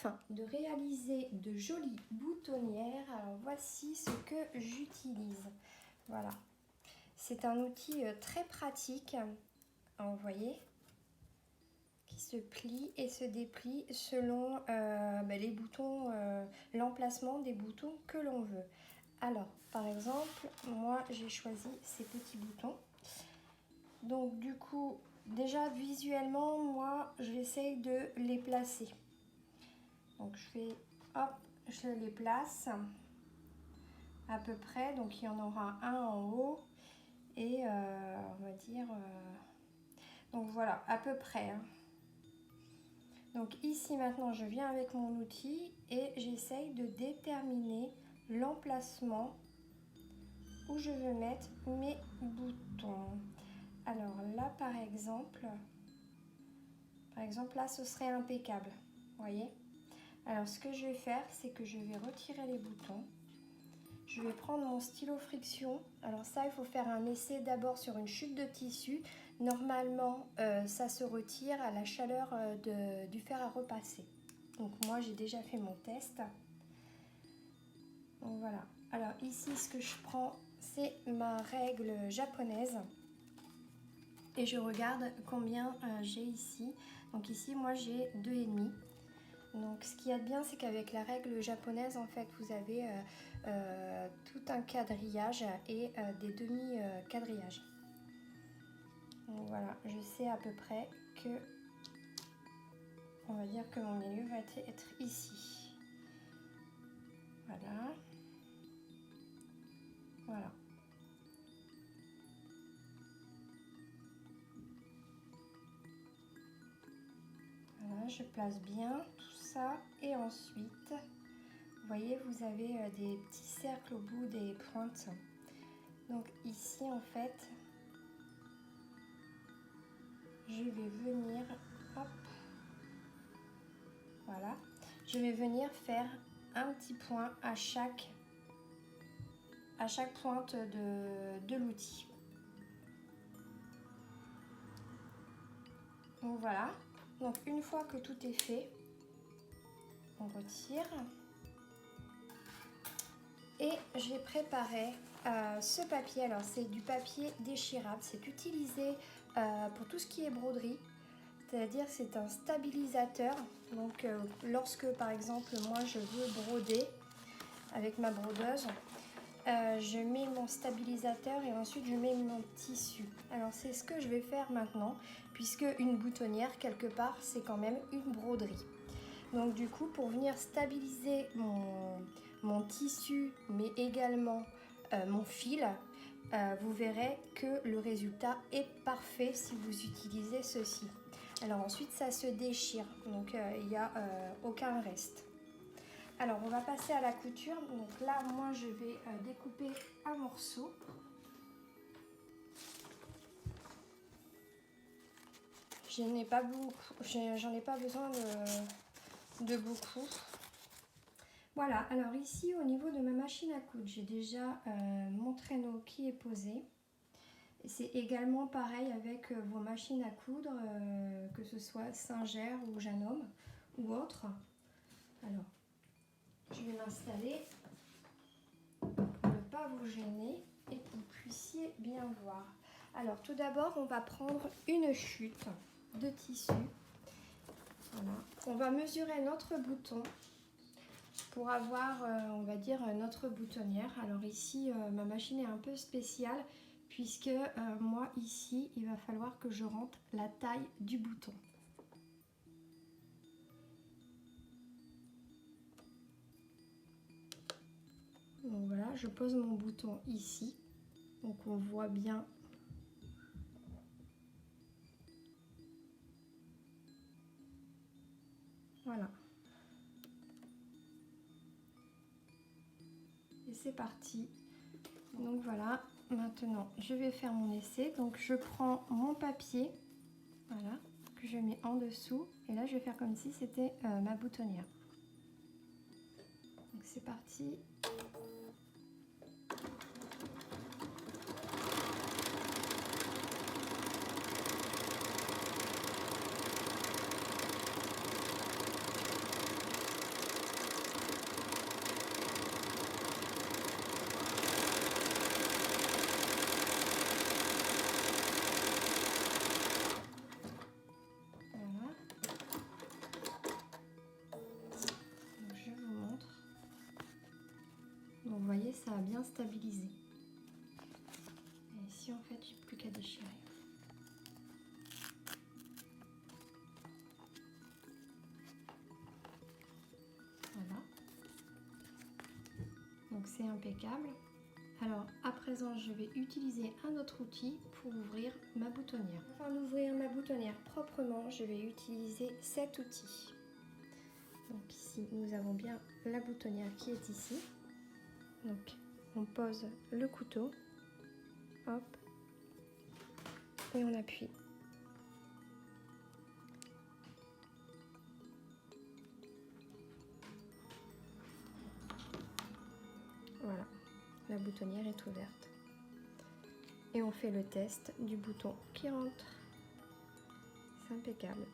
l'objectif de réaliser de jolies boutonnières, alors voici ce que j'utilise. Voilà, c'est un outil très pratique, vous voyez, qui se plie et se déplie selon les boutons, l'emplacement des boutons que l'on veut. Alors, par exemple, moi j'ai choisi ces petits boutons. Donc du coup, déjà visuellement, moi j'essaye de les placer. Donc je fais, hop, je les place à peu près. Donc il y en aura un en haut et on va dire, donc voilà, à peu près. Hein. Donc ici maintenant, je viens avec mon outil et j'essaye de déterminer l'emplacement où je veux mettre mes boutons. Alors là, par exemple là, ce serait impeccable, vous voyez. Alors ce que je vais faire, c'est que je vais retirer les boutons. Je vais prendre mon stylo friction. Alors ça, il faut faire un essai d'abord sur une chute de tissu. Normalement, ça se retire à la chaleur du fer à repasser. Donc moi, j'ai déjà fait mon test. Donc voilà. Alors ici, ce que je prends, c'est ma règle japonaise. Et je regarde combien j'ai ici. Donc ici, moi, j'ai 2,5. Donc ce qu'il y a de bien, c'est qu'avec la règle japonaise, en fait, vous avez tout un quadrillage et des demi-quadrillages. Donc voilà, je sais à peu près que, on va dire que mon milieu va être ici. Voilà. Voilà. Voilà, je place bien tout ça et ensuite, vous voyez, vous avez des petits cercles au bout des pointes. Donc ici, en fait, je vais venir, hop, voilà, je vais venir faire un petit point à chaque pointe de l'outil. Donc voilà, donc une fois que tout est fait, on retire. Et j'ai préparé ce papier. Alors c'est du papier déchirable, c'est utilisé pour tout ce qui est broderie. C'est-à-dire c'est un stabilisateur. Donc lorsque par exemple moi je veux broder avec ma brodeuse, je mets mon stabilisateur et ensuite je mets mon tissu. Alors c'est ce que je vais faire maintenant, puisque une boutonnière quelque part c'est quand même une broderie. Donc du coup, pour venir stabiliser mon tissu, mais également mon fil, vous verrez que le résultat est parfait si vous utilisez ceci. Alors ensuite, ça se déchire, donc il n'y a aucun reste. Alors on va passer à la couture. Donc là, moi, je vais découper un morceau. J'en ai pas besoin de beaucoup. Voilà, alors ici au niveau de ma machine à coudre, j'ai déjà mon traîneau qui est posé. C'est également pareil avec vos machines à coudre, que ce soit Singer ou Janome ou autre. Alors, je vais m'installer pour ne pas vous gêner et que vous puissiez bien voir. Alors tout d'abord, on va prendre une chute de tissu. Voilà. On va mesurer notre bouton pour avoir, on va dire, notre boutonnière. Alors ici, ma machine est un peu spéciale puisque moi, ici, il va falloir que je rentre la taille du bouton. Donc voilà, je pose mon bouton ici. Donc on voit bien. Voilà. Et c'est parti. Donc voilà, maintenant je vais faire mon essai. Donc je prends mon papier, voilà, que je mets en dessous. Et là je vais faire comme si c'était ma boutonnière. Donc c'est parti. voyez, ça a bien stabilisé. Et ici, en fait, j'ai plus qu'à déchirer. Voilà. Donc c'est impeccable. Alors à présent, je vais utiliser un autre outil pour ouvrir ma boutonnière. Afin d'ouvrir ma boutonnière proprement, je vais utiliser cet outil. Donc ici, nous avons bien la boutonnière qui est ici. Donc on pose le couteau, hop, et on appuie. Voilà, la boutonnière est ouverte. Et on fait le test du bouton qui rentre. C'est impeccable.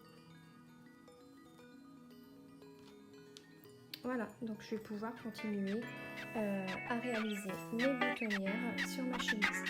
Voilà, donc je vais pouvoir continuer à réaliser mes boutonnières sur ma chemise.